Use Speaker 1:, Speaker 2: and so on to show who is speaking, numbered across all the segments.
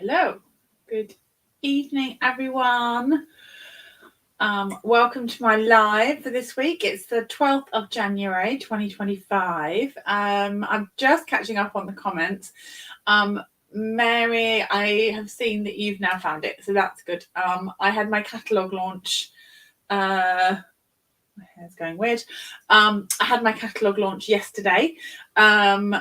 Speaker 1: Hello. Good evening, everyone. Welcome to my live for this week. It's the 12th of January 2025. I'm just catching up on the comments. Mary, I have seen that you've now found it, so that's good. I had my catalogue launch. My hair's going weird. I had my catalogue launch yesterday, and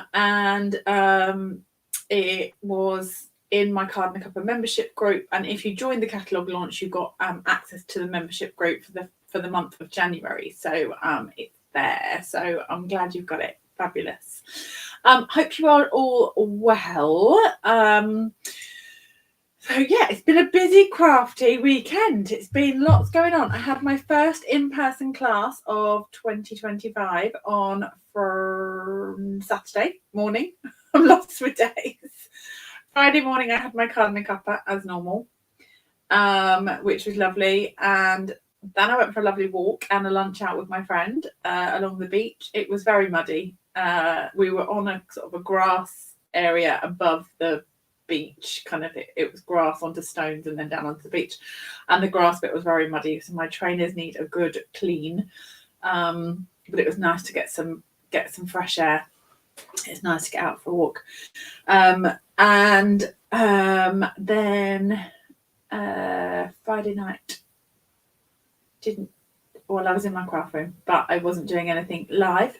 Speaker 1: it was in my Card and a Cuppa membership group, and if you joined the catalogue launch, you got access to the membership group for the month of January. So it's there. So I'm glad you've got it. Fabulous. Hope you are all well. So yeah, it's been a busy crafty weekend. It's been lots going on. I had my first in-person class of 2025 on Saturday morning. I'm lost for days. Friday morning, I had my Card and a Cuppa as normal, which was lovely. And then I went for a lovely walk and a lunch out with my friend along the beach. It was very muddy. We were on a sort of a grass area above the beach, kind of it was grass onto stones and then down onto the beach. And the grass bit was very muddy, so my trainers need a good clean. But it was nice to get some fresh air. It's nice to get out for a walk. And then Friday night I was in my craft room, but I wasn't doing anything live.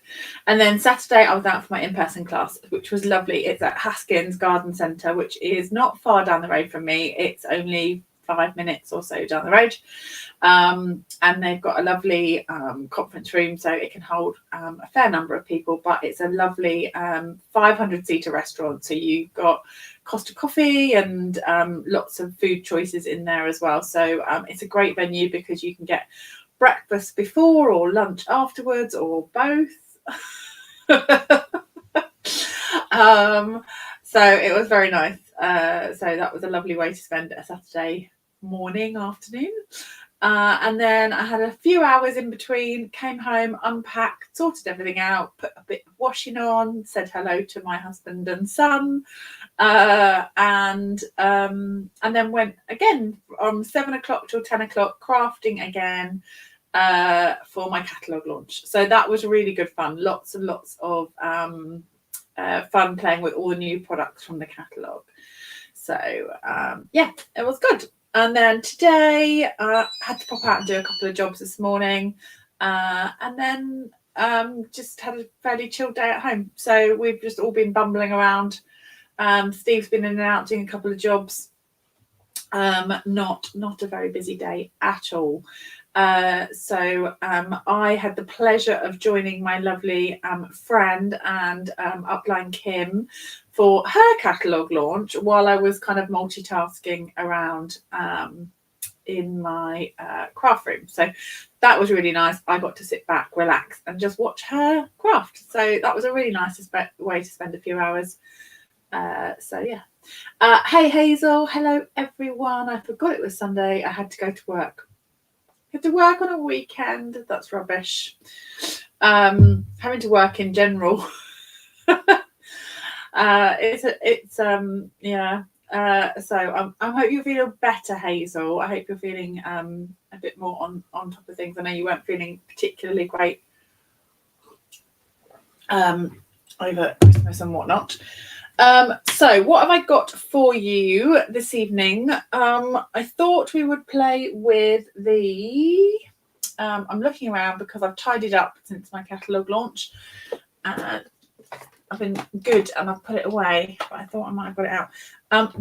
Speaker 1: And then Saturday I was out for my in-person class, which was lovely. It's at Haskins Garden Centre, which is not far down the road from me. It's only 5 minutes or so down the road. And they've got a lovely conference room, so it can hold a fair number of people, but it's a lovely 500-seater restaurant. So you've got Costa coffee and lots of food choices in there as well. So it's a great venue because you can get breakfast before or lunch afterwards or both. So it was very nice. So that was a lovely way to spend a Saturday morning, afternoon. And then I had a few hours in between, came home, unpacked, sorted everything out, put a bit of washing on, said hello to my husband and son, and then went again from 7 o'clock till 10 o'clock crafting again for my catalogue launch. So that was really good fun. Lots and lots of fun playing with all the new products from the catalogue. So yeah, it was good. And then today I had to pop out and do a couple of jobs this morning, and then just had a fairly chilled day at home. So we've just all been bumbling around. Steve's been in and out doing a couple of jobs. Not a very busy day at all. So I had the pleasure of joining my lovely friend and upline Kim for her catalogue launch while I was kind of multitasking around in my craft room. So that was really nice. I got to sit back, relax, and just watch her craft. So that was a really nice way to spend a few hours. So yeah. Hey Hazel, hello everyone. I forgot it was Sunday. I had to go to work. Had to work on a weekend. That's rubbish. Having to work in general. Yeah. So I hope you're feeling better, Hazel. I hope you're feeling a bit more on top of things. I know you weren't feeling particularly great over Christmas and whatnot. So what have I got for you this evening? I thought we would play with the I'm looking around because I've tidied up since my catalogue launch and I've been good and I've put it away, but I thought I might have got it out.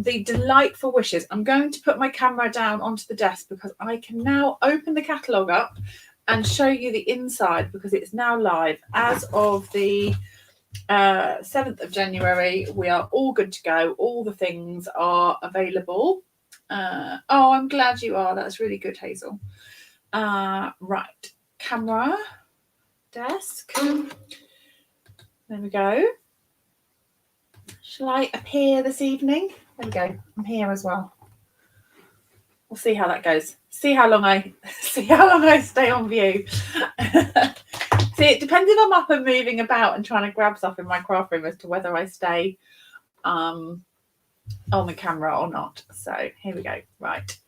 Speaker 1: The Delightful Wishes. I'm going to put my camera down onto the desk because I can now open the catalogue up and show you the inside because it's now live as of the 7th of January. We are all good to go. All the things are available. Oh, I'm glad you are. That's really good, Hazel. Right, camera, desk. There we go. Shall I appear this evening? There we go. I'm here as well. We'll see how that goes. See how long I stay on view. See, it depends if I'm up and moving about and trying to grab stuff in my craft room as to whether I stay on the camera or not. So here we go. Right.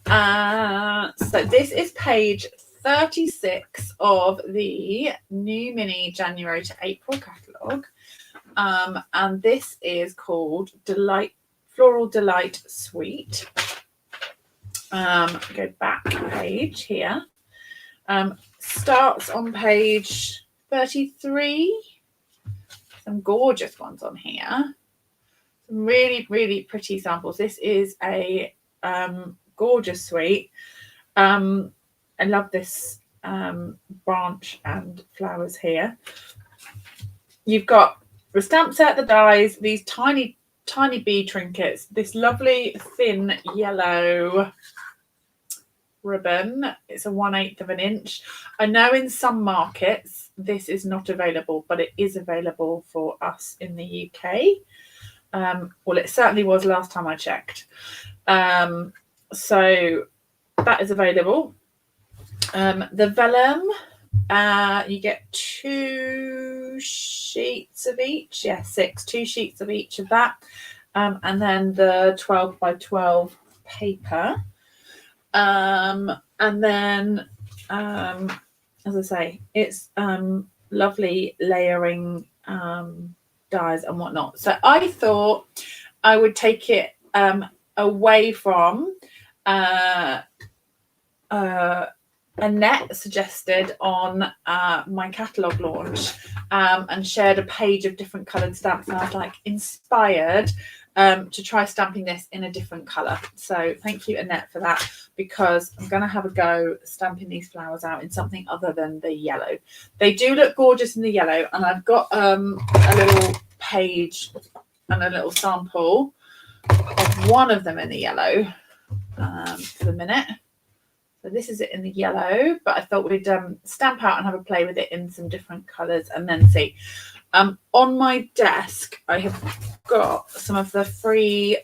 Speaker 1: So this is page 36 of the new mini January to April catalogue. And this is called Floral Delight Suite. Go back page here. Starts on page 33. Some gorgeous ones on here. Some really, really pretty samples. This is a gorgeous suite. I love this branch and flowers here. You've got the stamp set, the dies, these tiny bead trinkets, this lovely thin yellow ribbon. It's a 1/8 of an inch. I know in some markets this is not available, but it is available for us in the UK. Well, it certainly was last time I checked. So that is available. The vellum, you get 2 sheets of each. Yeah, 2 sheets of each of that. And then the 12 by 12 paper. And then, as I say, it's lovely layering dies and whatnot. So I thought I would take it away from Annette suggested on my catalogue launch and shared a page of different coloured stamps, and I was like inspired to try stamping this in a different colour. So thank you, Annette, for that, because I'm going to have a go stamping these flowers out in something other than the yellow. They do look gorgeous in the yellow, and I've got a little page and a little sample of one of them in the yellow for the minute. So this is it in the yellow, but I thought we'd stamp out and have a play with it in some different colours and then see. On my desk, I have got some of the free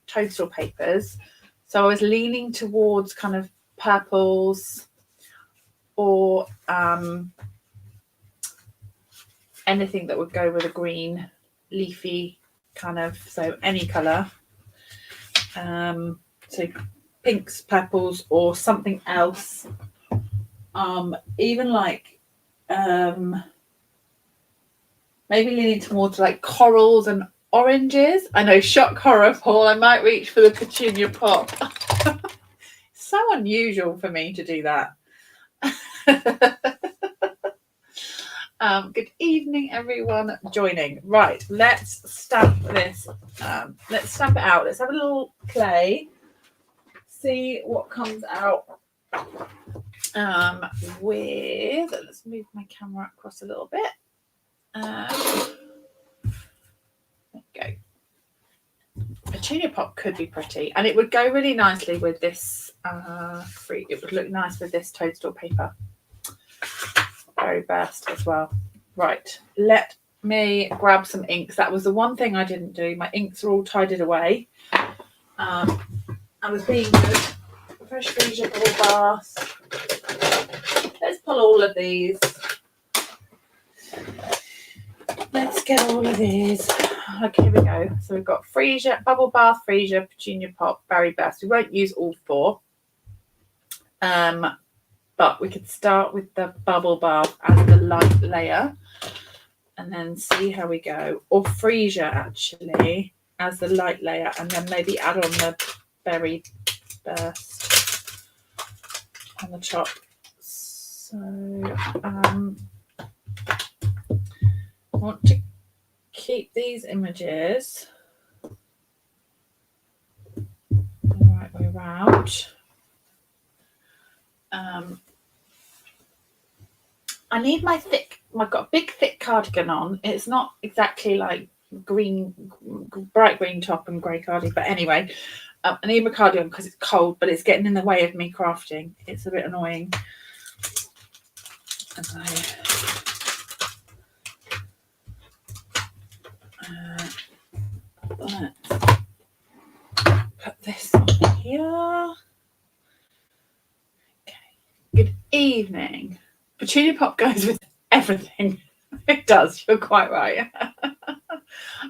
Speaker 1: toadstool papers. So I was leaning towards kind of purples or anything that would go with a green leafy kind of, so any colour. So pinks, purples, or something else. Even like maybe leaning towards like corals and oranges. I know, shock horror, Paul. I might reach for the petunia pop. So unusual for me to do that. Good evening, everyone joining. Right, let's stamp this. Let's stamp it out. Let's have a little play. See what comes out with. Let's move my camera across a little bit. There we go. Petunia pop could be pretty, and it would go really nicely with this free. It would look nice with this toadstool paper. Very burst as well. Right, let me grab some inks. That was the one thing I didn't do. My inks are all tidied away. I was being good. Fresh vegetable bath. Let's pull all of these. Let's get all of these. Okay, here we go. So we've got freesia, bubble bath, freesia, petunia pop, berry burst. We won't use all 4. But we could start with the bubble bath as the light layer and then see how we go. Or freesia actually as the light layer, and then maybe add on the berry burst on the top. So I want to keep these images the right way around. I need my I've got a big thick cardigan on. It's not exactly like bright green top and grey cardigan, but anyway, I need my cardigan because it's cold, but it's getting in the way of me crafting. It's a bit annoying. Let's put this on here. Okay. Good evening. Petunia pop goes with everything. It does. You're quite right.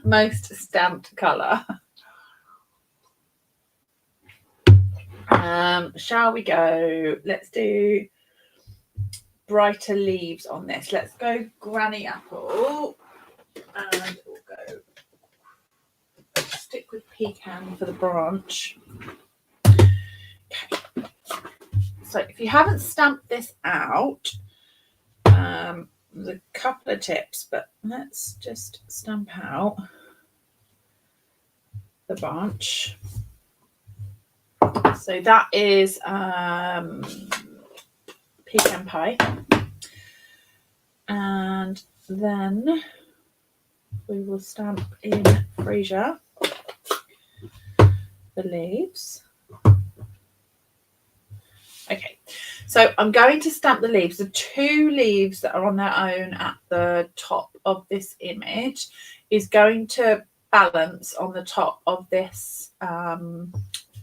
Speaker 1: Most stamped colour. Shall we go? Let's do brighter leaves on this. Let's go granny apple, and we'll go stick with pecan for the branch. Okay. So if you haven't stamped this out, there's a couple of tips, but let's just stamp out the branch. So that is pecan pie, and then we will stamp in freesia the leaves. Okay, so I'm going to stamp the leaves. The two leaves that are on their own at the top of this image is going to balance on the top of this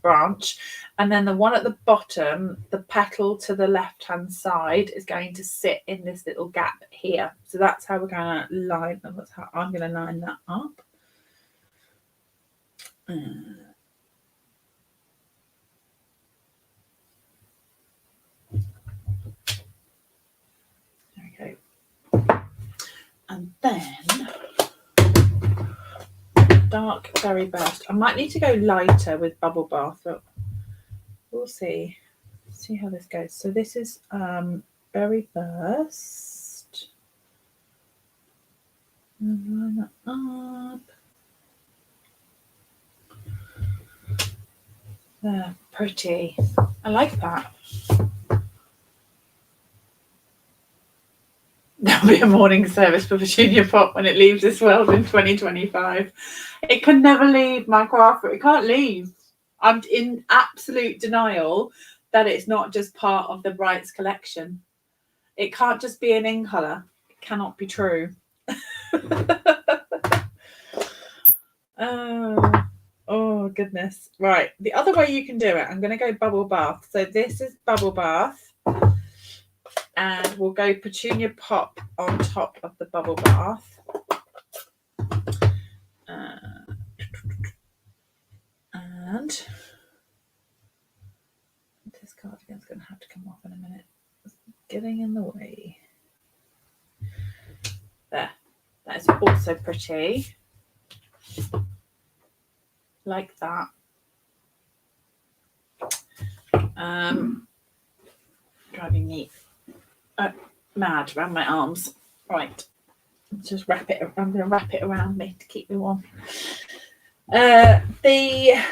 Speaker 1: branch, and then the one at the bottom, the petal to the left hand side, is going to sit in this little gap here. So that's how we're going to line them. That's how I'm going to line that up. There we go. And then dark berry burst. I might need to go lighter with bubble bath, but we'll see. See how this goes. So this is berry burst. And line that up. There, pretty. I like that. There'll be a morning service for Petunia Pop when it leaves this world in 2025. It can never leave my craft room. It can't leave. I'm in absolute denial that it's not just part of the Brights collection. It can't just be an in colour. It cannot be true. Oh, goodness. Right. The other way you can do it, I'm going to go bubble bath. So this is bubble bath. And we'll go Petunia Pop on top of the bubble bath. And this cardigan's going to have to come off in a minute. It's getting in the way. There. That is also pretty. Like that. Driving me mad around my arms. Right. Just wrap it. I'm going to wrap it around me to keep me warm. The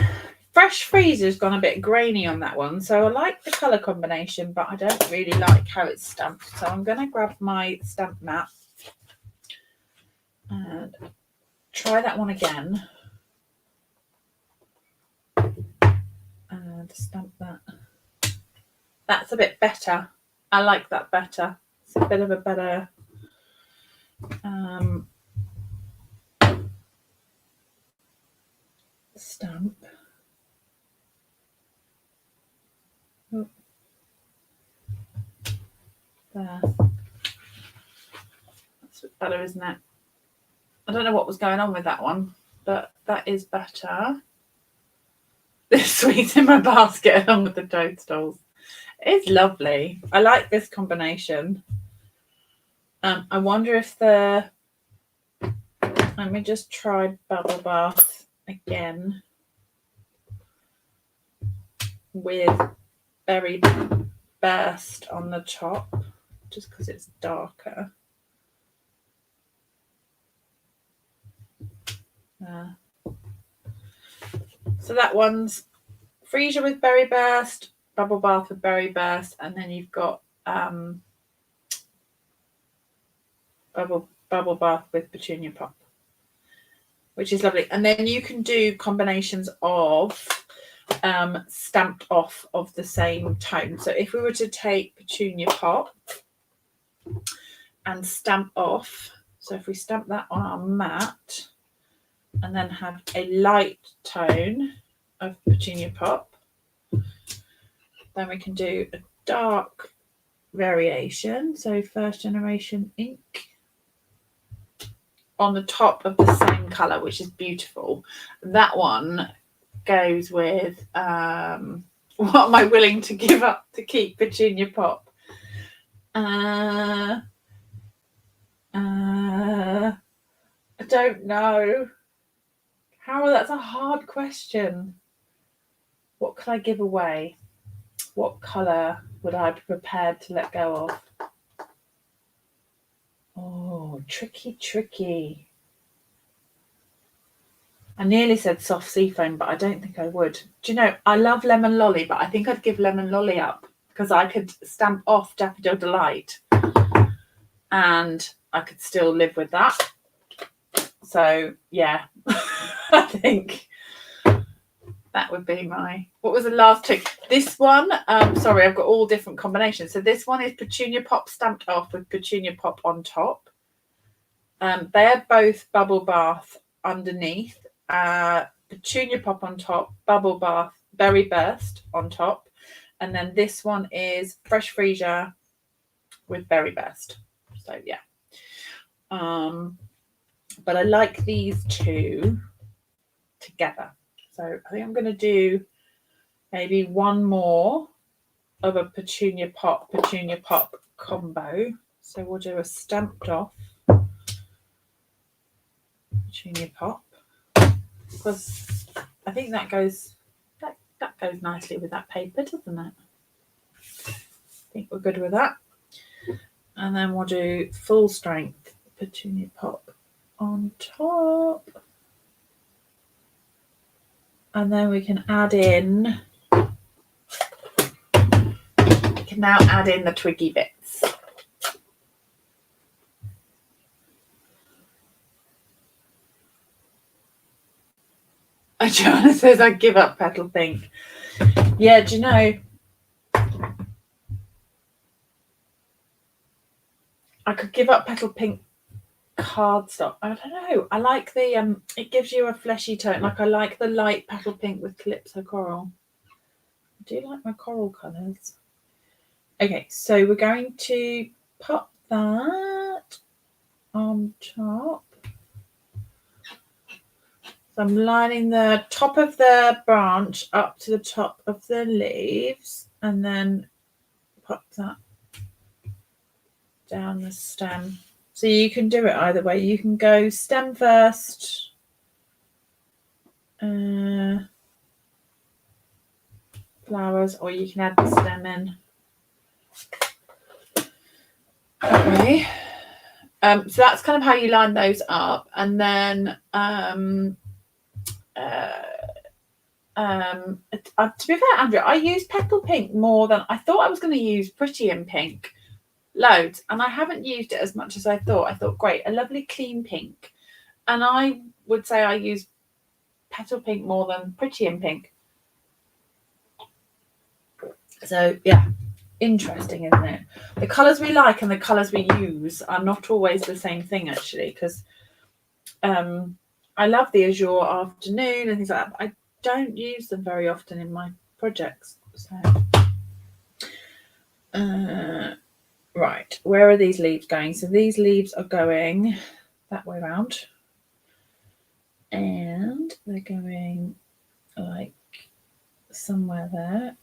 Speaker 1: fresh freezer's gone a bit grainy on that one, so I like the colour combination, but I don't really like how it's stamped. So I'm going to grab my stamp mat and try that one again and stamp that. That's a bit better. I like that better. It's a bit of a better stamp. Oh. There. That's better, isn't it? I don't know what was going on with that one, but that is better. There's sweets in my basket along with the toadstools. It's lovely. I like this combination. I wonder if let me just try bubble bath again with berry burst on the top, just because it's darker. So that one's freesia with berry burst, bubble bath with berry burst, and then you've got bubble bath with Petunia Pop, which is lovely. And then you can do combinations of stamped off of the same tone. So if we were to take Petunia Pop and stamp off, so if we stamp that on our mat, and then have a light tone of Petunia Pop. Then we can do a dark variation, so first generation ink on the top of the same colour, which is beautiful. That one goes with what am I willing to give up to keep Petunia Pop? I don't know. That's a hard question. What could I give away? What colour would I be prepared to let go of? Oh, tricky. I nearly said soft seafoam, but I don't think I would. Do you know, I love Lemon Lolly, but I think I'd give Lemon Lolly up because I could stamp off Daffodil Delight and I could still live with that. So, yeah, I think that would be what was the last trick? This one, sorry, I've got all different combinations. So this one is Petunia Pop stamped off with Petunia Pop on top. They're both bubble bath underneath. Petunia Pop on top, bubble bath, berry burst on top. And then this one is fresh freesia with berry burst. So yeah. But I like these two together. So I think I'm going to do maybe one more of a Petunia Pop combo. So we'll do a stamped off Petunia Pop because I think that goes nicely with that paper, doesn't it? I think we're good with that. And then we'll do full strength Petunia Pop on top. And then we can add in, now add in the twiggy bits. Joanna says I give up petal pink. Yeah, do you know, I could give up petal pink cardstock. I don't know. I like the it gives you a fleshy tone. Like I like the light petal pink with Calypso coral. I do like my coral colours. Okay, so we're going to pop that on top. So I'm lining the top of the branch up to the top of the leaves and then pop that down the stem. So you can do it either way. You can go stem first, flowers, or you can add the stem in. Okay. So that's kind of how you line those up. And then to be fair, Andrew, I use petal pink more than I thought I was going to use Pretty in Pink loads, and I haven't used it as much as I thought. I thought, great, a lovely clean pink. And I would say I use petal pink more than Pretty in Pink. So yeah, interesting, isn't it? The colours we like and the colours we use are not always the same thing, actually, because I love the Azure Afternoon and things like that, but I don't use them very often in my projects. So right, where are these leaves going? So these leaves are going that way around, and they're going like somewhere there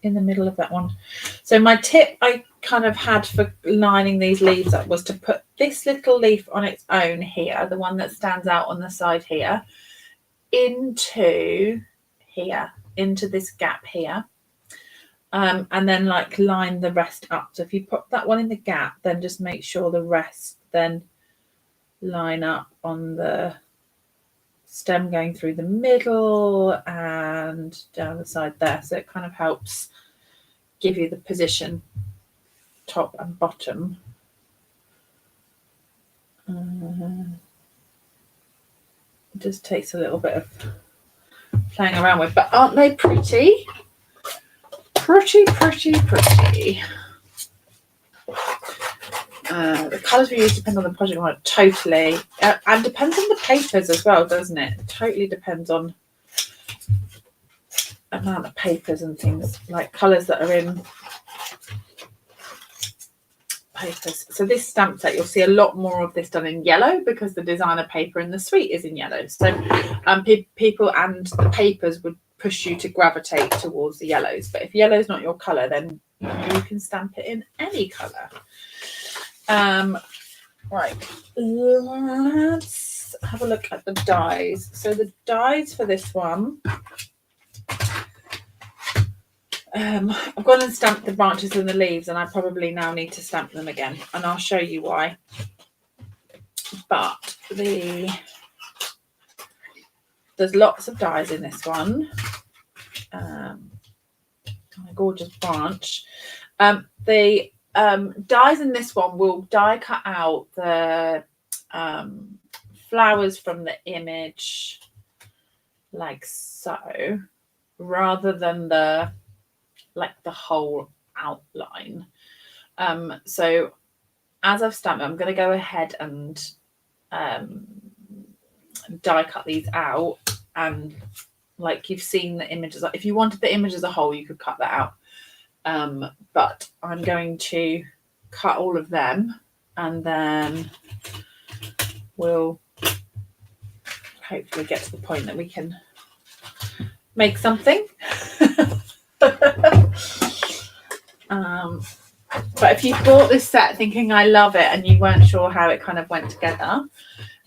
Speaker 1: in the middle of that one. So my tip I kind of had for lining these leaves up was to put this little leaf on its own here, the one that stands out on the side here, into this gap here, and then like line the rest up. So if you put that one in the gap, then just make sure the rest then line up on the stem going through the middle and down the side there. So it kind of helps give you the position top and bottom. It just takes a little bit of playing around with, but aren't they pretty? Pretty. The colours we use depend on the project on it, totally. And depends on the papers as well, doesn't it? It totally depends on amount of papers and things, like colours that are in papers. So this stamp set, you'll see a lot more of this done in yellow because the designer paper in the suite is in yellow. So people and the papers would push you to gravitate towards the yellows. But if yellow's not your colour, then you can stamp it in any colour. Right, let's have a look at the dies. So the dies for this one, I've gone and stamped the branches and the leaves, and I probably now need to stamp them again, and I'll show you why. But there's lots of dies in this one. A gorgeous branch. The dies in this one will die cut out the flowers from the image like so, rather than the whole outline. So as I've stamped, I'm going to go ahead and die cut these out, and like you've seen the images, if you wanted the image as a whole, you could cut that out. But I'm going to cut all of them, and then we'll hopefully get to the point that we can make something. But if you bought this set thinking I love it and you weren't sure how it kind of went together,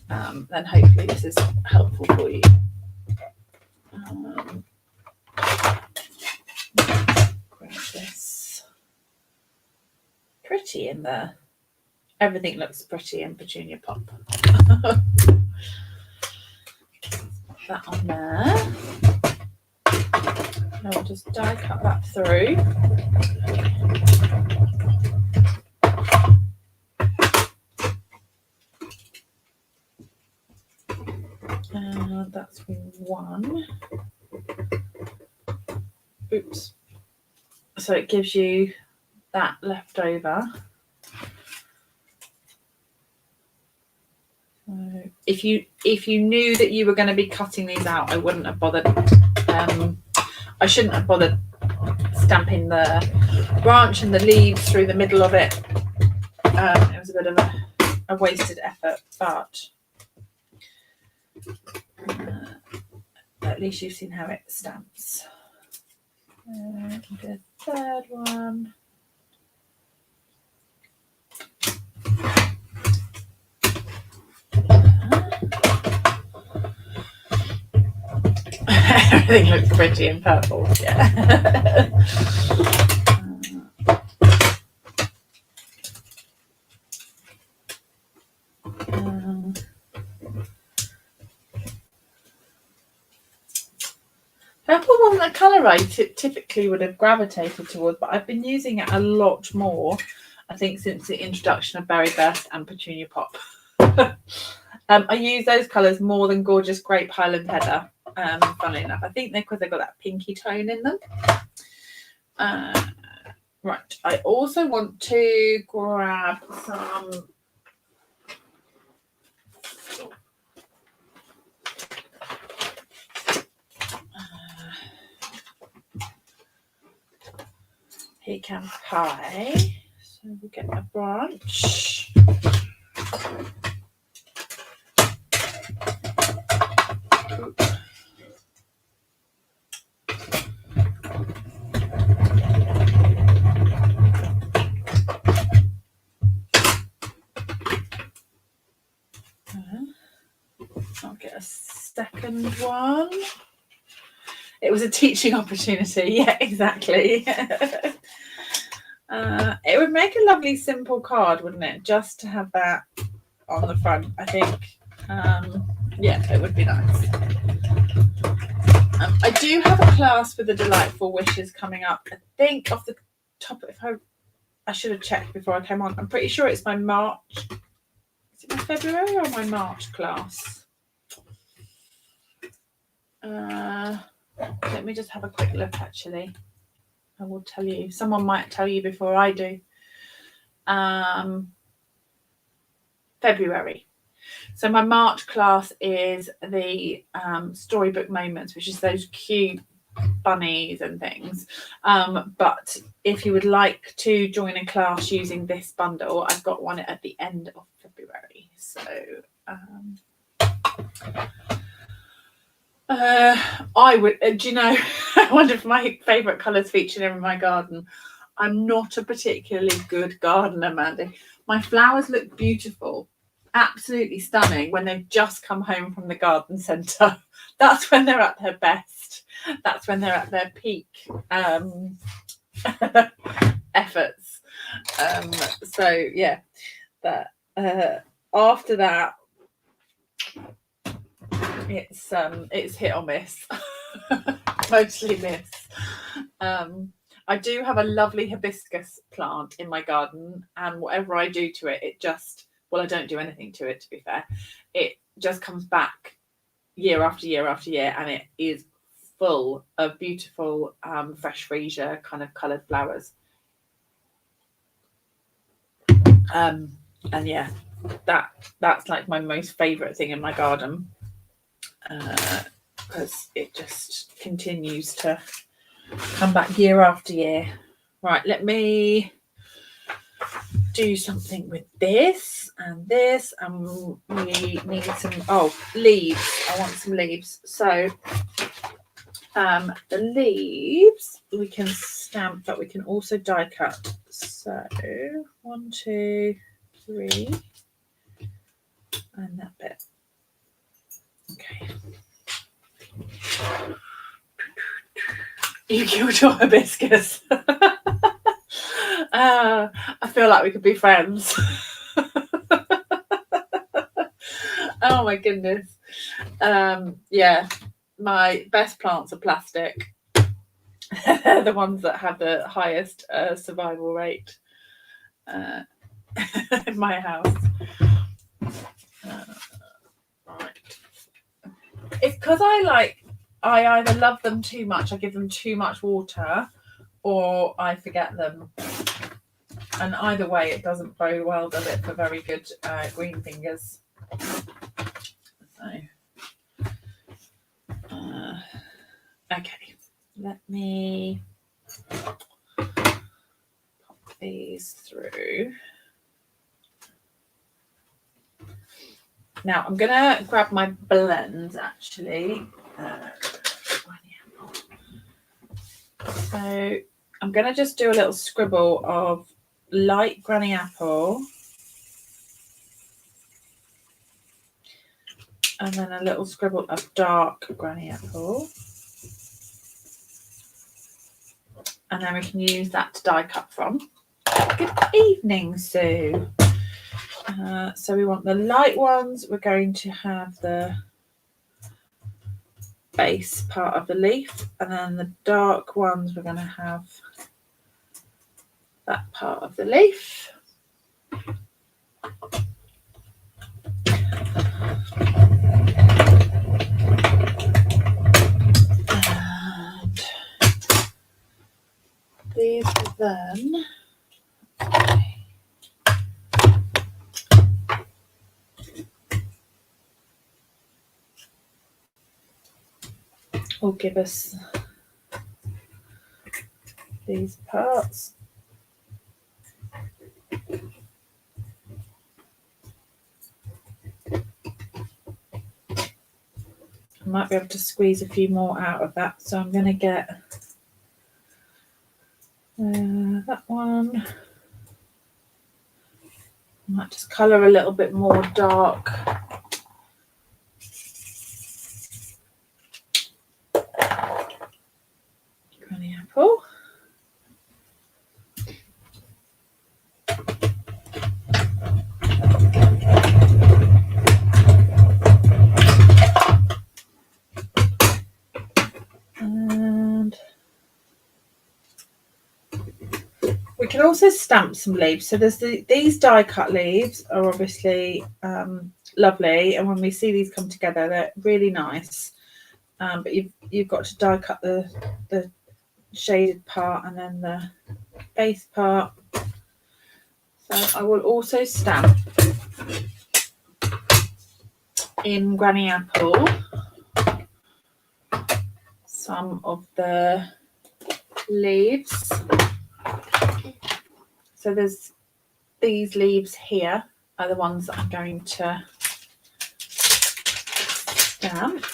Speaker 1: then hopefully this is helpful for you. This pretty in there. Everything looks pretty in Petunia Pop. That on there. Now we'll just die cut that through. That's one. Oops. So it gives you that left over. So if you knew that you were going to be cutting these out, I wouldn't have bothered. I shouldn't have bothered stamping the branch and the leaves through the middle of it. It was a bit of a wasted effort, but at least you've seen how it stamps. The third one. Everything looks pretty in purple, yeah. Purple wasn't a colour I typically would have gravitated towards, but I've been using it a lot more, I think, since the introduction of Berry Burst and Petunia Pop. I use those colours more than Gorgeous Grape Highland Heather, funnily enough. I think they've got that pinky tone in them. Right, I also want to grab some pecan pie. So we'll get a branch. I'll get a second one. It was a teaching opportunity. Yeah, exactly. It would make a lovely simple card, wouldn't it? Just to have that on the front, I think. Yeah, it would be nice. I do have a class with the Delightful Wishes coming up. I think off the top, I should have checked before I came on. I'm pretty sure it's my March. Is it my February or my March class? Let me just have a quick look, actually. I will tell you. Someone might tell you before I do. February. So my March class is the storybook moments, which is those cute bunnies and things. But if you would like to join a class using this bundle, I've got one at the end of February. So I would, do you know, one of my favourite colours featured in my garden. I'm not a particularly good gardener, Mandy. My flowers look beautiful, absolutely stunning when they've just come home from the garden centre. That's when they're at their best. That's when they're at their peak efforts. So yeah, that after that, it's hit or miss. Mostly miss. I do have a lovely hibiscus plant in my garden, and whatever I do to it, it just, well, I don't do anything to it, to be fair. It just comes back year after year after year, and it is full of beautiful fresh freesia kind of coloured flowers. And yeah, that's like my most favourite thing in my garden, because it just continues to come back year after year. Right, let me do something with this, and we need some leaves. I want some leaves. So the leaves we can stamp, but we can also die cut. So 1, 2, 3, and that bit. Okay. You killed your hibiscus. I feel like we could be friends. Oh my goodness. Yeah, my best plants are plastic. They're the ones that have the highest survival rate in my house. Right. It's because I either love them too much, I give them too much water, or I forget them. And either way, it doesn't bode well, does it, for very good green fingers? So, okay, let me pop these through. Now I'm gonna grab my blends actually. So I'm gonna just do a little scribble of light granny apple, and then a little scribble of dark granny apple, and then we can use that to die cut from. Good evening, Sue. So we want the light ones. We're going to have the base part of the leaf, and then the dark ones we're going to have that part of the leaf. And these will then will give us these parts. I might be able to squeeze a few more out of that, so I'm going to get that one. I might just colour a little bit more dark. Granny apple. And we can also stamp some leaves. So there's these die cut leaves are obviously lovely, and when we see these come together, they're really nice. But you've got to die cut the shaded part and then the base part. So I will also stamp in Granny Apple some of the leaves. So there's these leaves here are the ones that I'm going to stamp.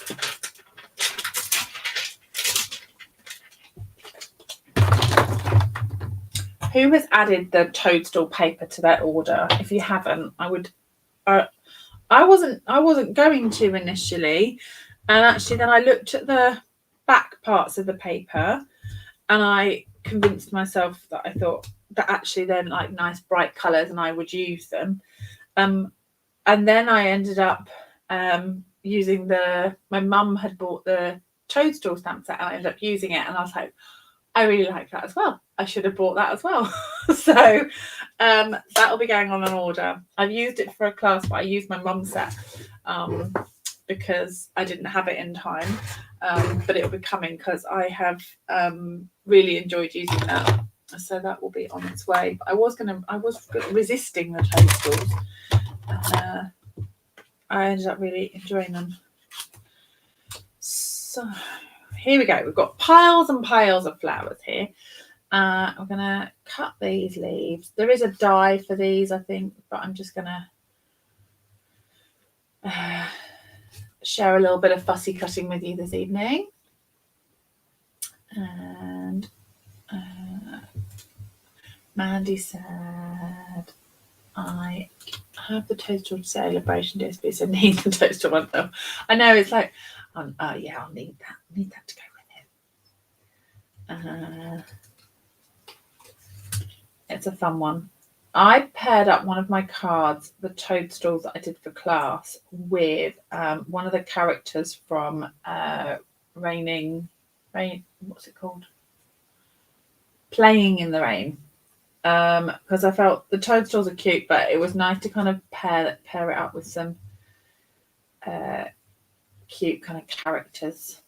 Speaker 1: Who has added the toadstool paper to their order? If you haven't, I would. I wasn't going to initially, and actually then I looked at the back parts of the paper, and I convinced myself that I thought that actually they're like nice bright colours, and I would use them. And then I ended up using my mum had bought the toadstool stamp set, and I ended up using it, and I was like, I really like that as well. I should have bought that as well. So that'll be going on an order. I've used it for a class, but I used my mum's set because I didn't have it in time. But it'll be coming because I have really enjoyed using that. So that will be on its way. But I was resisting the toadstools. I ended up really enjoying them. So here we go. We've got piles and piles of flowers here. I'm going to cut these leaves. There is a die for these, I think, but I'm just going to share a little bit of fussy cutting with you this evening. And Mandy said, I have the toadstool celebration DSP, so need the toadstool one though. I know it's like, yeah, I'll need that. I need that to go with it. It's a fun one. I paired up one of my cards, the toadstools that I did for class, with one of the characters from Rain. What's it called? Playing in the Rain. Because I felt the toadstools are cute, but it was nice to kind of pair it up with some cute kind of characters.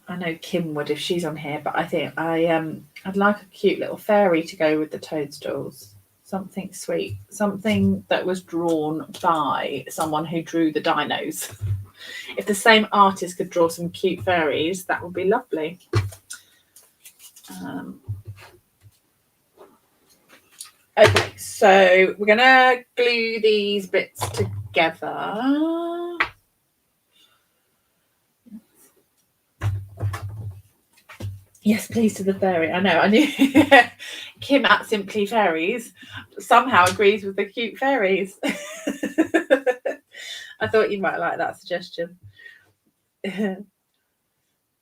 Speaker 1: I know Kim would if she's on here, but I think I'd like a cute little fairy to go with the toadstools. Something sweet, something that was drawn by someone who drew the dinos. If the same artist could draw some cute fairies, that would be lovely. Okay, so we're gonna glue these bits together. Yes, please, to the fairy. I know. I knew Kim at Simply Fairies somehow agrees with the cute fairies. I thought you might like that suggestion.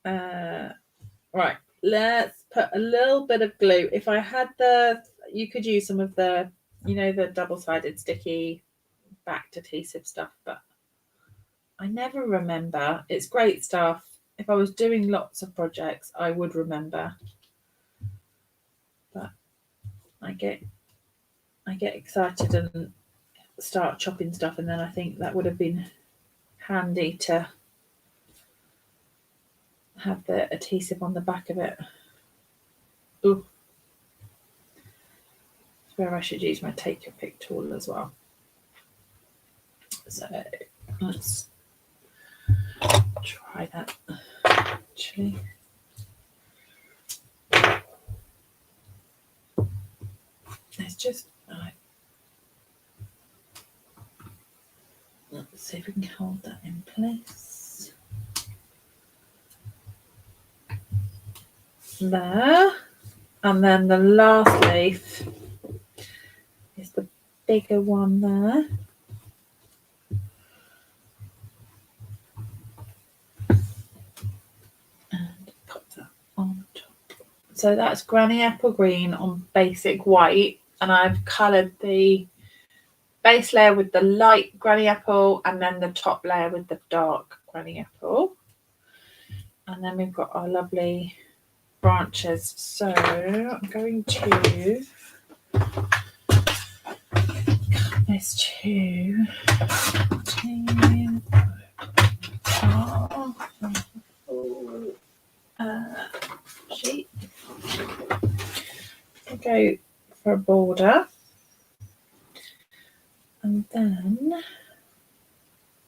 Speaker 1: Right, let's put a little bit of glue. If I had you could use some of the, the double-sided sticky backed adhesive stuff, but I never remember. It's great stuff. If I was doing lots of projects, I would remember. But I get excited and start chopping stuff, and then I think that would have been handy to have the adhesive on the back of it. Ooh. That's where I should use my take your pick tool as well. So let's try that actually. Let's just let's see if we can hold that in place. There. And then the last leaf is the bigger one there. And put that on top. So that's Granny Apple Green on basic white, and I've coloured the base layer with the light Granny Apple and then the top layer with the dark Granny Apple. And then we've got our lovely branches. So I'm going to cut this to sheet. I'll go for a border. And then, I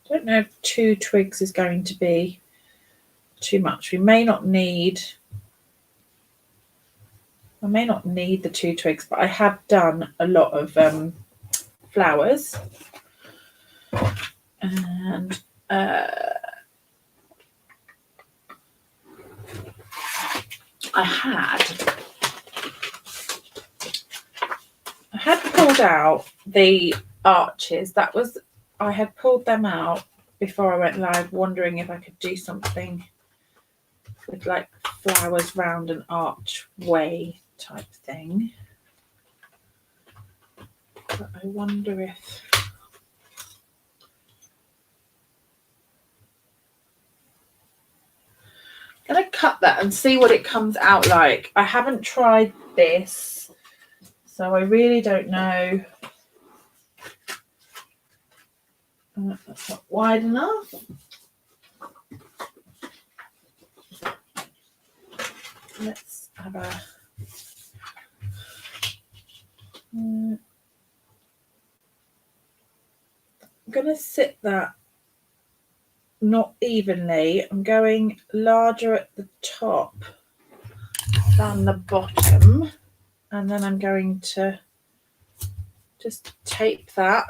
Speaker 1: don't know if 2 twigs is going to be too much. I may not need the 2 twigs, but I have done a lot of flowers. And I had pulled out the arches. I had pulled them out before I went live, wondering if I could do something with like flowers round an archway type thing. But I wonder if I'm going to cut that and see what it comes out like. I haven't tried this, so I really don't know. That's not wide enough. Let's have a... I'm going to sit that not evenly. I'm going larger at the top than the bottom, and then I'm going to just tape that.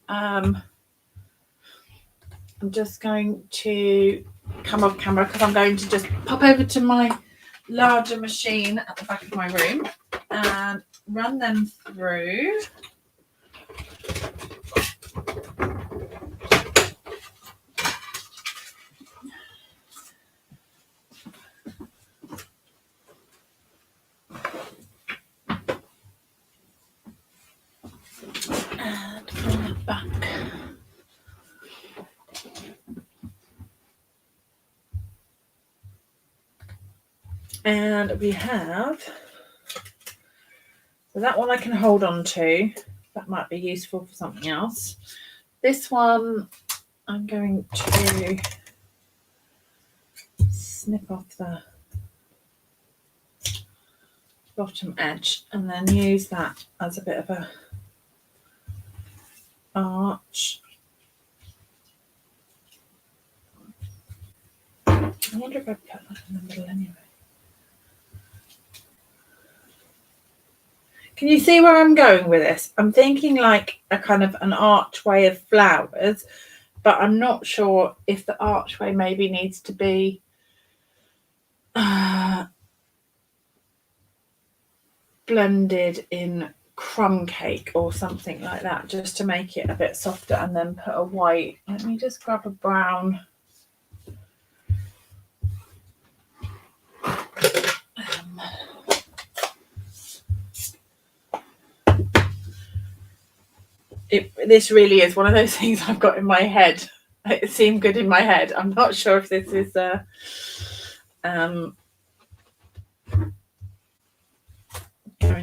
Speaker 1: I'm just going to come off camera because I'm going to just pop over to my larger machine at the back of my room and run them through. And on the back. And we have, so that one I can hold on to. That might be useful for something else. This one I'm going to snip off the bottom edge and then use that as a bit of a arch. I wonder if I put that in the middle anyway. Can you see where I'm going with this? I'm thinking like a kind of an archway of flowers, but I'm not sure if the archway maybe needs to be blended in crumb cake or something like that, just to make it a bit softer, and then put a white. Let me just grab a brown. This really is one of those things I've got in my head. It seemed good in my head. I'm not sure if this is going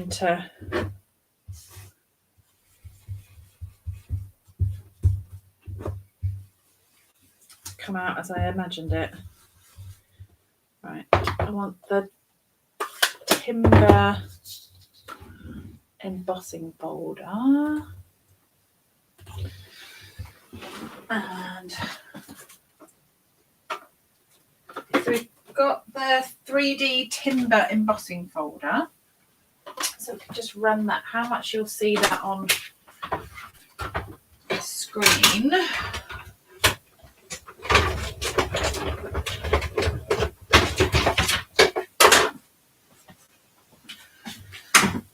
Speaker 1: to come out as I imagined it. Right, I want the timber embossing folder. And so we've got the 3D timber embossing folder. So we can just run that. How much you'll see that on the screen.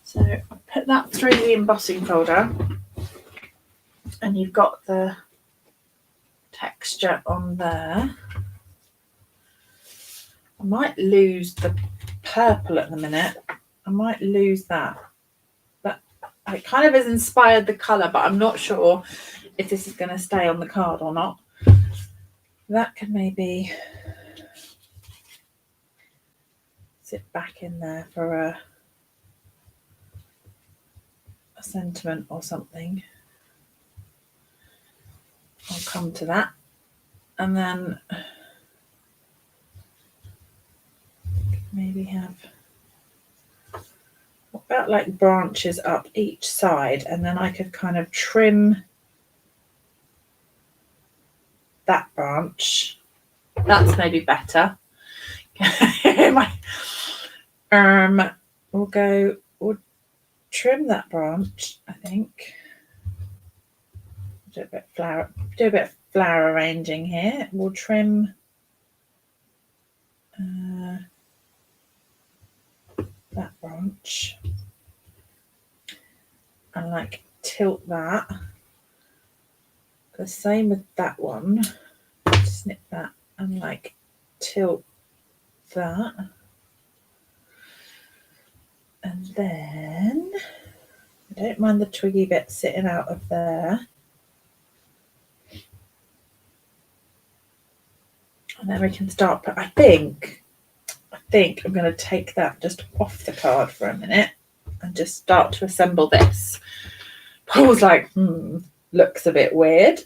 Speaker 1: So I put that through the embossing folder, and you've got the texture on there. I might lose the purple at the minute. I might lose that. But it kind of has inspired the colour, but I'm not sure if this is going to stay on the card or not. That could maybe sit back in there for a sentiment or something. I'll come to that. And then maybe have, what about like branches up each side, and then I could kind of trim that branch. That's maybe better. We'll trim that branch, I think. Do a bit of flower arranging here. We'll trim that branch and like tilt that. The same with that one. Snip that and like tilt that. And then I don't mind the twiggy bit sitting out of there. And then we can start, I think I'm going to take that just off the card for a minute and just start to assemble this. Paul's like, looks a bit weird.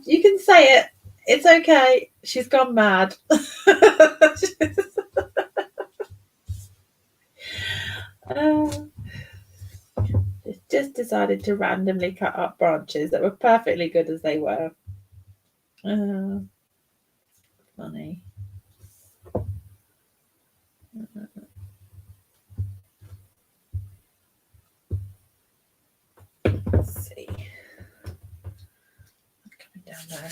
Speaker 1: You can say it. It's okay. She's gone mad. Just decided to randomly cut up branches that were perfectly good as they were. Funny. Let's see. Coming down there.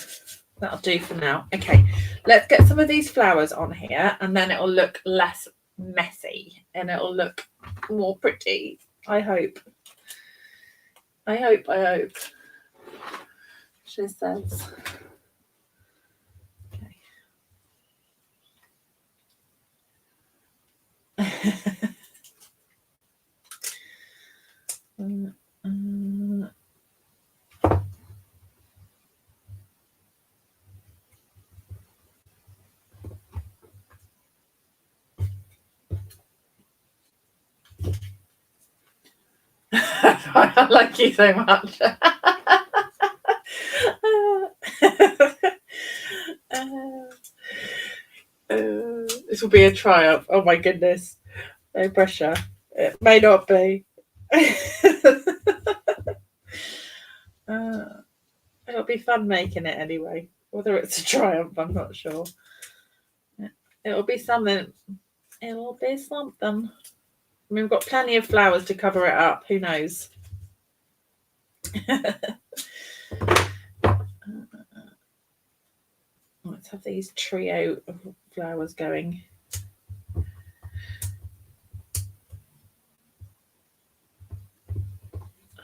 Speaker 1: That'll do for now. Okay, let's get some of these flowers on here, and then it'll look less messy and it'll look more pretty. I hope. She says. Okay. I like you so much. This will be a triumph. Oh my goodness. No pressure. It may not be. It'll be fun making it anyway. Whether it's a triumph, I'm not sure. It'll be something. It'll be something. I mean, we've got plenty of flowers to cover it up. Who knows? Let's have these trio of flowers going.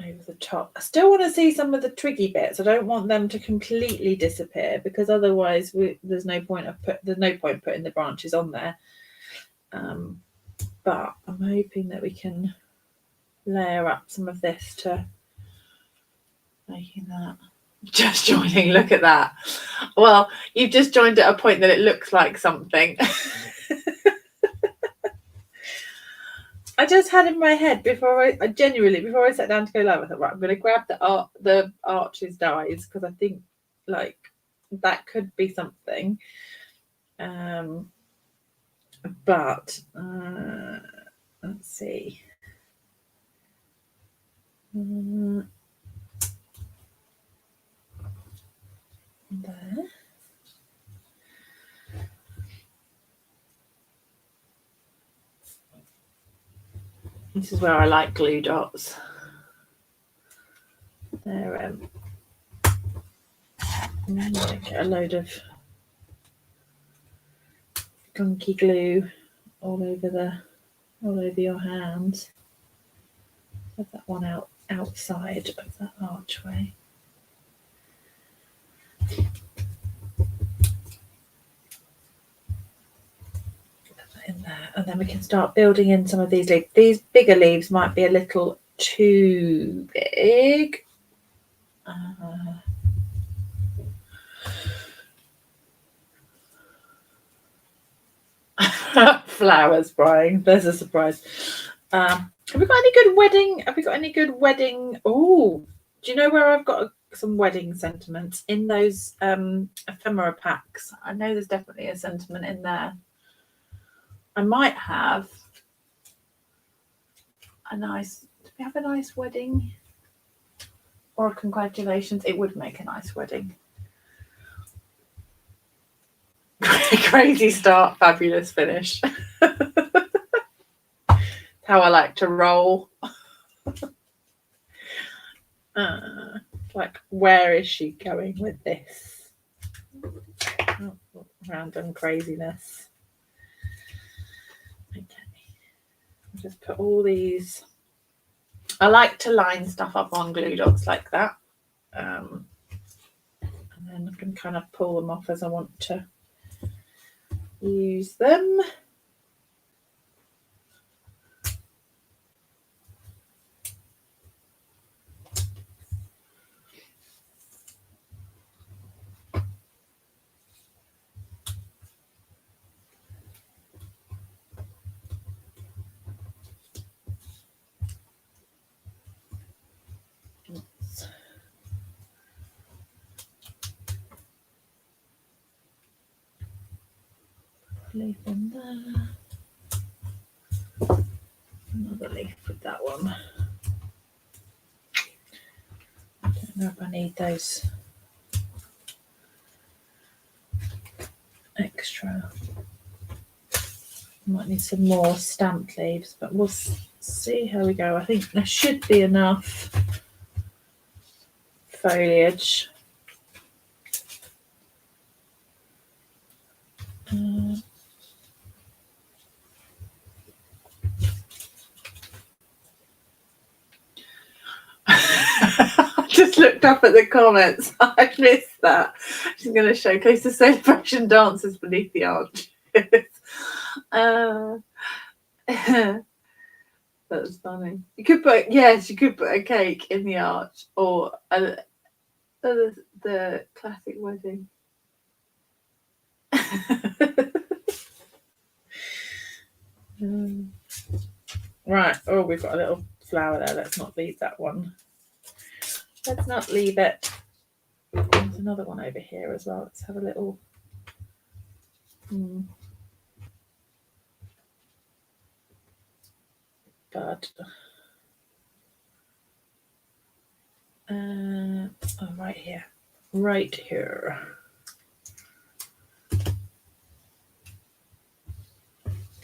Speaker 1: Over the top. I still want to see some of the twiggy bits. I don't want them to completely disappear because otherwise there's no point putting the branches on there. But I'm hoping that we can layer up some of this to making that. Just joining, look at that. Well, you've just joined at a point that it looks like something. I just had in my head before I sat down to go live, I thought, right, I'm going to grab the Arches dies because I think like that could be something. But let's see. There. This is where I like glue dots. There, get a load of gunky glue all over your hands. Have that one outside of that archway. In there, and then we can start building in some of these leaves. These bigger leaves might be a little too big. Flowers, Brian. There's a surprise. Have we got any good wedding? Oh, do you know where I've got some wedding sentiments in those ephemera packs? I know there's definitely a sentiment in there. I might have a nice, do we have a nice wedding? Or a congratulations? It would make a nice wedding. Crazy start, fabulous finish. How I like to roll. Like, where is she going with this? Oh, random craziness. Okay. I'll just put all these. I like to line stuff up on glue dots like that. And then I can kind of pull them off as I want to use them. Leaf in there. Another leaf with that one. I don't know if I need those extra. Might need some more stamped leaves, but we'll see how we go. I think there should be enough foliage. I just looked up at the comments. I missed that. She's going to showcase the celebration dances beneath the arch. That's funny. You could put, yes, you could put a cake in the arch, or the classic wedding. Right. Oh, we've got a little flower there. Let's not leave that one. Let's not leave it. There's another one over here as well. Let's have a little. Bud. Oh, right here. Right here.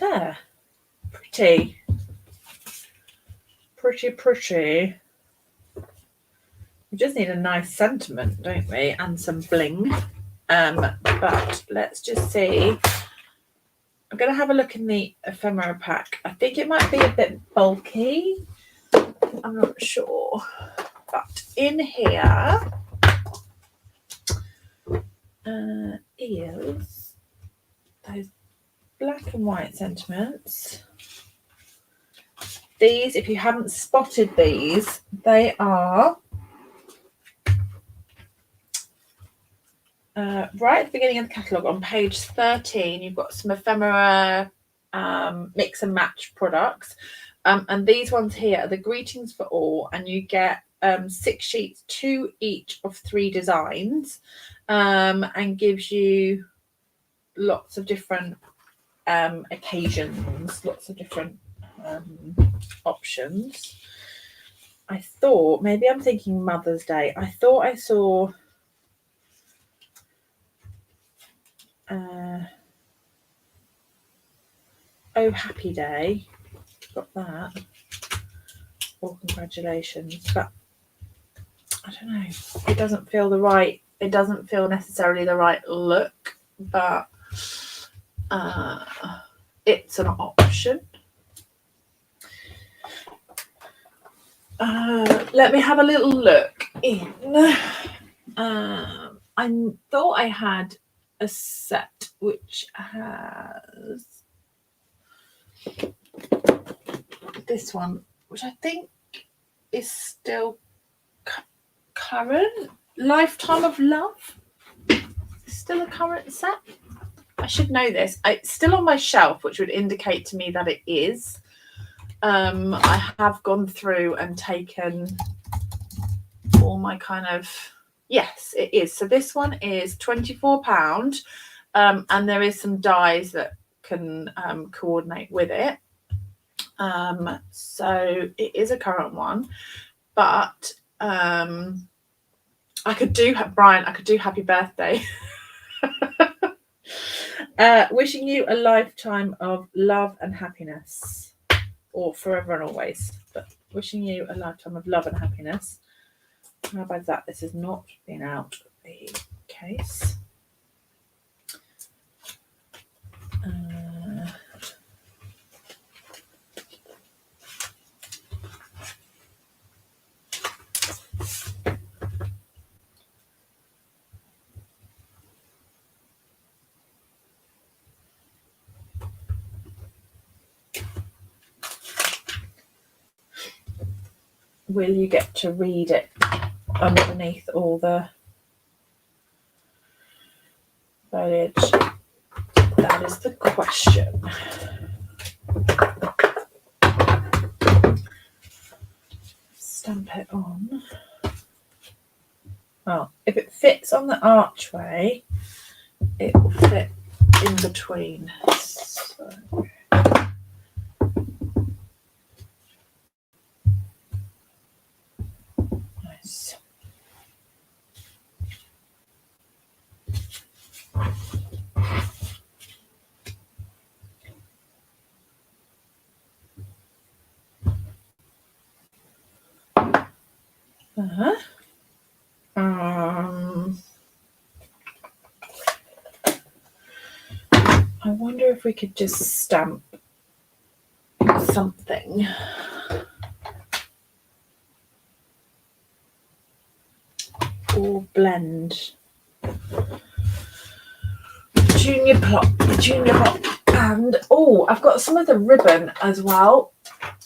Speaker 1: There. Pretty. Pretty. We just need a nice sentiment, don't we? And some bling. But let's just see. I'm going to have a look in the ephemera pack. I think it might be a bit bulky. I'm not sure. But in here is those black and white sentiments. These, if you haven't spotted these, they are right at the beginning of the catalogue on page 13. You've got some ephemera mix and match products. And these ones here are the greetings for all, and you get 6 sheets, 2 each of 3 designs, and gives you lots of different occasions, lots of different options. I thought, maybe I'm thinking Mother's Day. I thought I saw Oh Happy Day. Got that. Or congratulations. But I don't know. It doesn't feel the right. It doesn't feel necessarily the right look, but it's an option. Let me have a little look in. I thought I had a set which has this one, which I think is still current. Lifetime of Love. Still a current set. I should know this. It's still on my shelf, which would indicate to me that it is. I have gone through and taken all my kind of, yes, it is. So this one is £24, and there is some dies that can coordinate with it. So it is a current one, but I could do Brian. I could do happy birthday. Wishing you a lifetime of love and happiness, or forever and always. But wishing you a lifetime of love and happiness. How about that? This has not been out of the case. Will you get to read it underneath all the foliage? That is the question. Stamp it on. Well, if it fits on the archway, it will fit in between. So. Nice. I wonder if we could just stamp something. Or blend. Junior pop, and I've got some of the ribbon as well.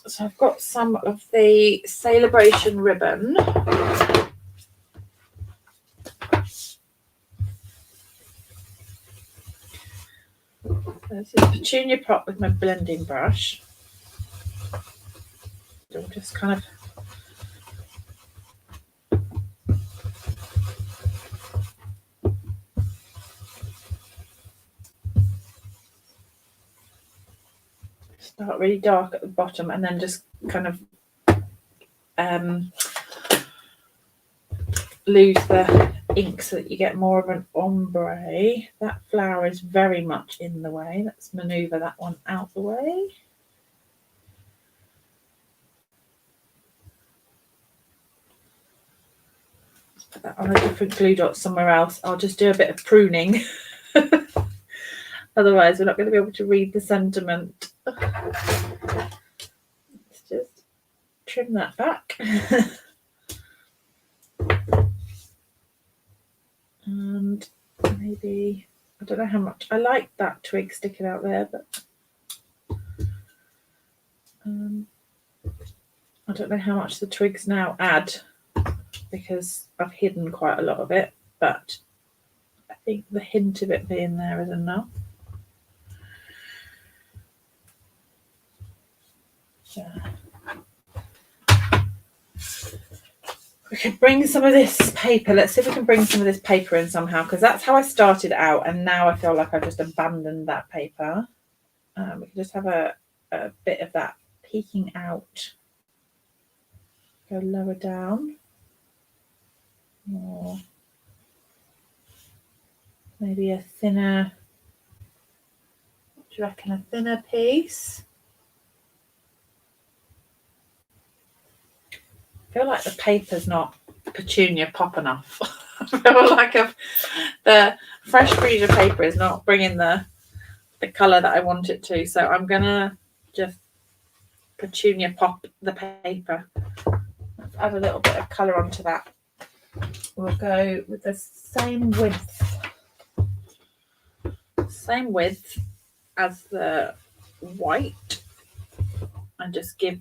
Speaker 1: So I've got some of the Celebration ribbon. This is petunia pot with my blending brush. So I'll just kind of start really dark at the bottom and then just kind of lose the ink so that you get more of an ombre. That flower is very much in the way. Let's maneuver that one out the way. Let's put that on a different glue dot somewhere else. I'll just do a bit of pruning. Otherwise, we're not going to be able to read the sentiment. Let's just trim that back. And maybe, I don't know how much, I like that twig sticking out there, but I don't know how much the twigs now add because I've hidden quite a lot of it, but I think the hint of it being there is enough. Yeah. We can bring some of this paper. Let's see if we can bring some of this paper in somehow, because that's how I started out, and now I feel like I've just abandoned that paper. We can just have a bit of that peeking out. Go lower down. Or maybe a thinner, what do you reckon, a thinner piece? I feel like the paper's not petunia pop enough. I feel like the fresh freezer paper is not bringing the colour that I want it to. So I'm going to just petunia pop the paper. Let's add a little bit of colour onto that. We'll go with the same width as the white and just give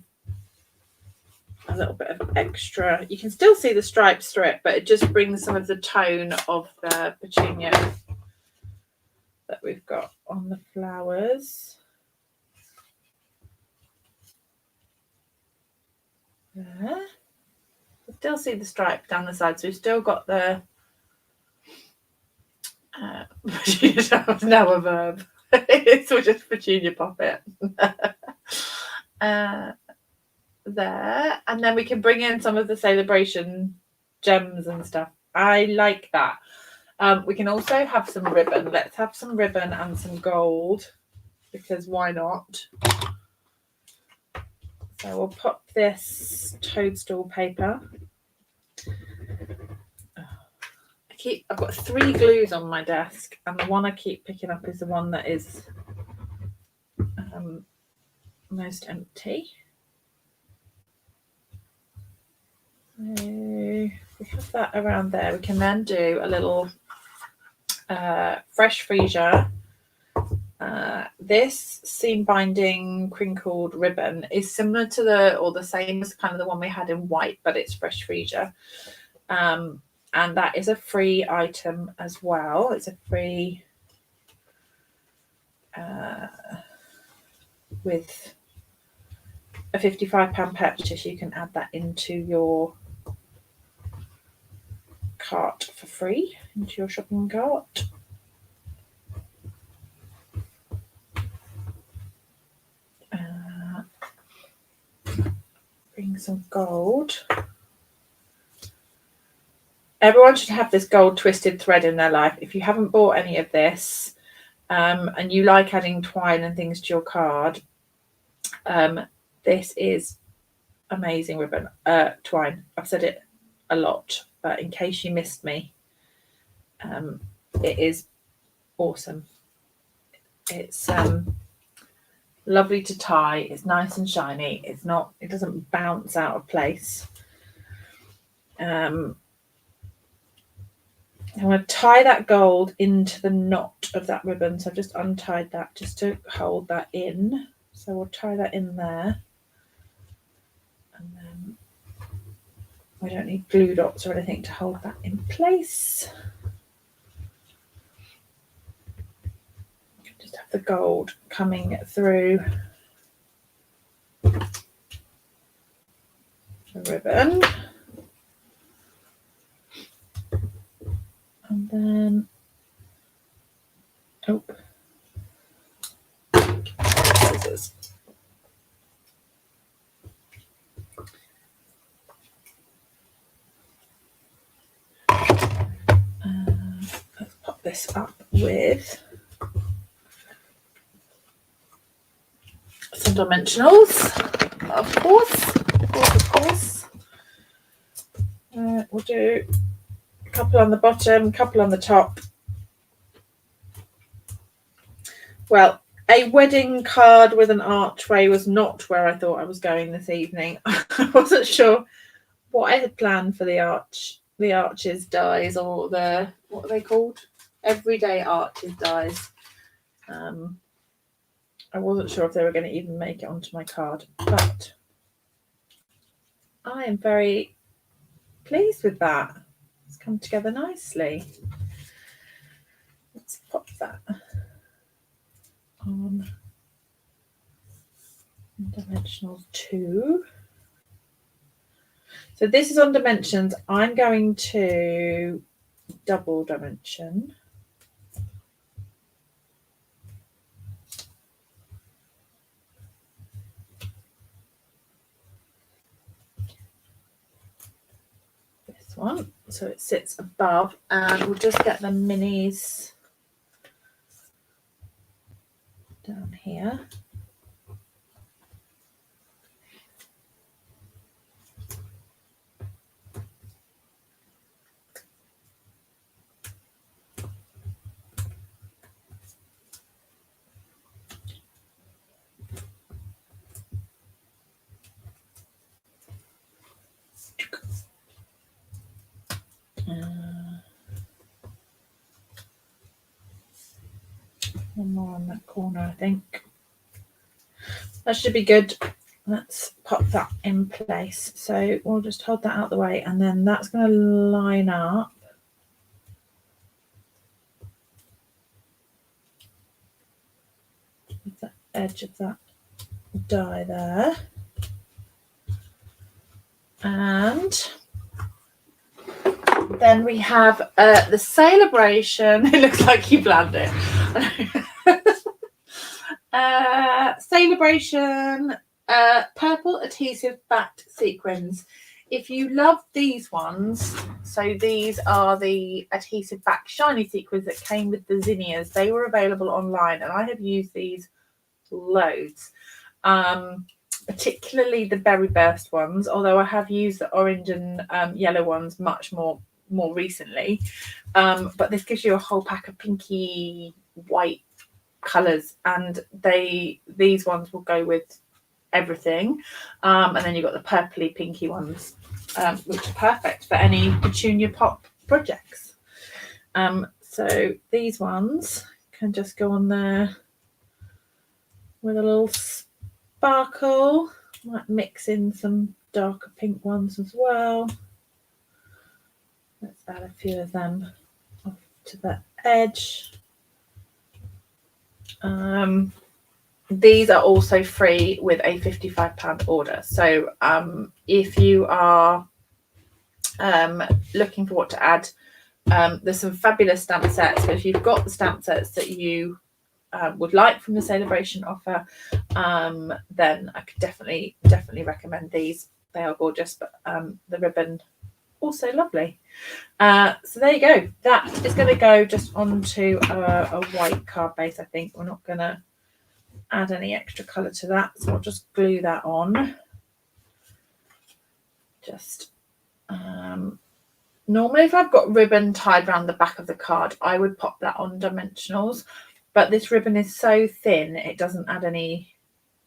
Speaker 1: a little bit of extra. You can still see the stripes through it, but it just brings some of the tone of the petunia that we've got on the flowers. There. You still see the stripe down the side, so we've still got the now a verb. It's all just Petunia Poppet. There, and then we can bring in some of the celebration gems and stuff. I like that. We can also have some ribbon. Let's have some ribbon and some gold, because why not? So we'll pop this toadstool paper. I've got 3 glues on my desk, and the one I keep picking up is the one that is most empty. So we have that around there. We can then do a little fresh freesia. This seam binding crinkled ribbon is similar to the same as kind of the one we had in white, but it's fresh freesia. And that is a free item as well. It's a free with a £55 purchase. You can add that into your cart for free, into your shopping cart. Bring some gold. Everyone should have this gold twisted thread in their life. If you haven't bought any of this, and you like adding twine and things to your card, this is amazing ribbon. Twine. I've said it a lot, but in case you missed me, it is awesome. It's lovely to tie. It's nice and shiny. It doesn't bounce out of place. I'm going to tie that gold into the knot of that ribbon. So I've just untied that just to hold that in. So we'll tie that in there. And then we don't need glue dots or anything to hold that in place. Just have the gold coming through the ribbon. And then, scissors. Let's pop this up with some dimensionals, of course. We'll do a couple on the bottom, a couple on the top. Well, a wedding card with an archway was not where I thought I was going this evening. I wasn't sure what I had planned for the arches dies, or what are they called? Everyday arches dies. I wasn't sure if they were going to even make it onto my card, but I am very pleased with that. It's come together nicely. Let's pop that on dimensionals 2. So this is on dimensions. I'm going to double dimension. This one, so it sits above, and we'll just get the minis down here. One more on that corner, I think. That should be good. Let's pop that in place. So we'll just hold that out of the way, and then that's going to line up with the edge of that die there. And then we have the celebration. It looks like you planned it. Celebration purple adhesive backed sequins. If you love these ones, so these are the adhesive back shiny sequins that came with the zinnias. They were available online and I have used these loads, particularly the berry burst ones, although I have used the orange and yellow ones much more recently. But this gives you a whole pack of pinky white colours, and these ones will go with everything. And then you've got the purpley pinky ones, which are perfect for any petunia pop projects. So these ones can just go on there with a little sparkle. Might mix in some darker pink ones as well. Let's add a few of them off to the edge. These are also free with a £55 order. So if you are looking for what to add, there's some fabulous stamp sets. But if you've got the stamp sets that you would like from the celebration offer, then I could definitely recommend these. They are gorgeous, but the ribbon also lovely. So there you go. That is going to go just onto a white card base. I think we're not going to add any extra colour to that, so I'll just glue that on. Just normally if I've got ribbon tied around the back of the card, I would pop that on dimensionals, but this ribbon is so thin it doesn't add any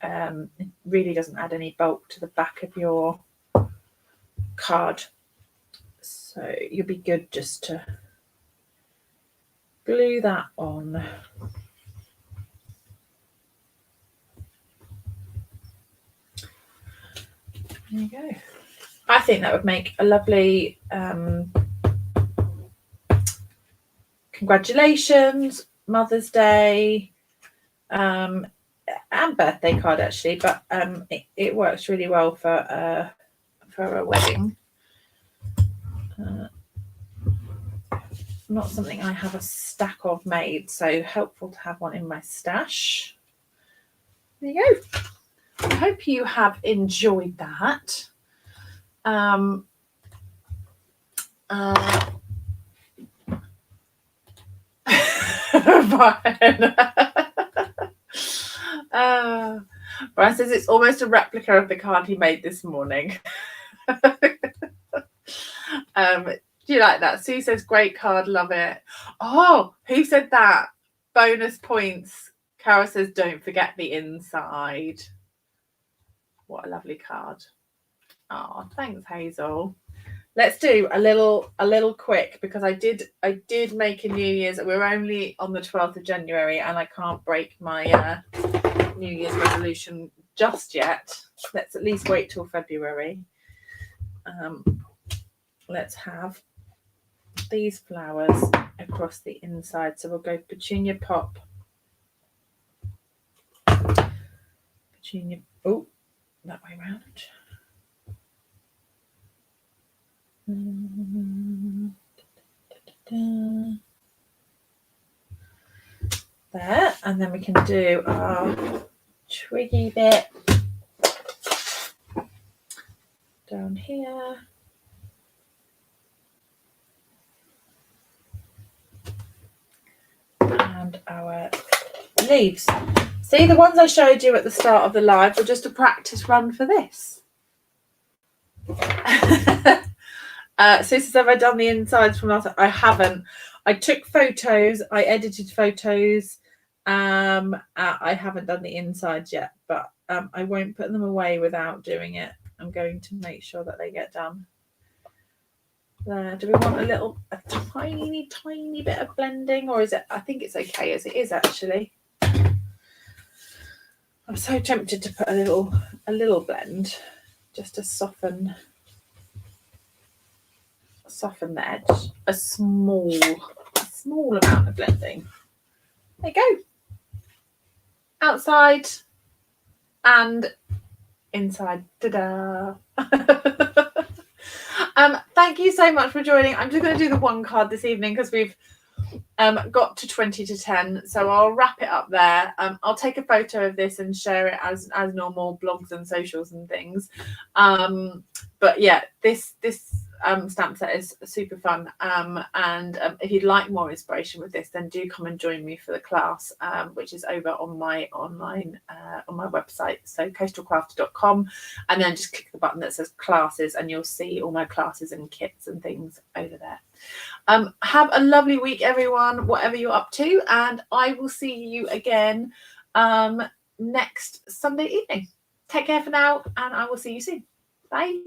Speaker 1: it really doesn't add any bulk to the back of your card, so you'll be good just to glue that on. There you go. I think that would make a lovely congratulations, Mother's Day, and birthday card actually, but it works really well for a wedding. Not something I have a stack of made, so helpful to have one in my stash. There you go. I hope you have enjoyed that. Brian says it's almost a replica of the card he made this morning. Do you like that? Sue says great card, love it. Oh, who said that? Bonus points. Cara says don't forget the inside. What a lovely card. Oh, thanks, Hazel. Let's do a little quick, because I did make a New Year's. We're only on the 12th of January and I can't break my New Year's resolution just yet. Let's at least wait till February. Let's have these flowers across the inside. So we'll go petunia pop. Petunia, oh, that way around. There, and then we can do our twiggy bit down here. And our leaves. See, the ones I showed you at the start of the live were just a practice run for this. Sisters, have I done the insides from last time? I haven't. I took photos, I edited photos. I haven't done the insides yet, but I won't put them away without doing it. I'm going to make sure that they get done. There. Do we want a tiny bit of blending, or is it? I think it's okay as it is actually. I'm so tempted to put a little blend just to soften the edge. A small amount of blending. There you go. Outside and inside. Ta-da! Thank you so much for joining. I'm just going to do the one card this evening because we've got to 20 to 10, so I'll wrap it up there. I'll take a photo of this and share it as normal blogs and socials and things. But yeah, this stamp set is super fun, and if you'd like more inspiration with this, then do come and join me for the class, which is over on my online on my website, so coastalcraft.com, and then just click the button that says classes and you'll see all my classes and kits and things over there. Have a lovely week, everyone, whatever you're up to, and I will see you again next Sunday evening. Take care for now, and I will see you soon. Bye.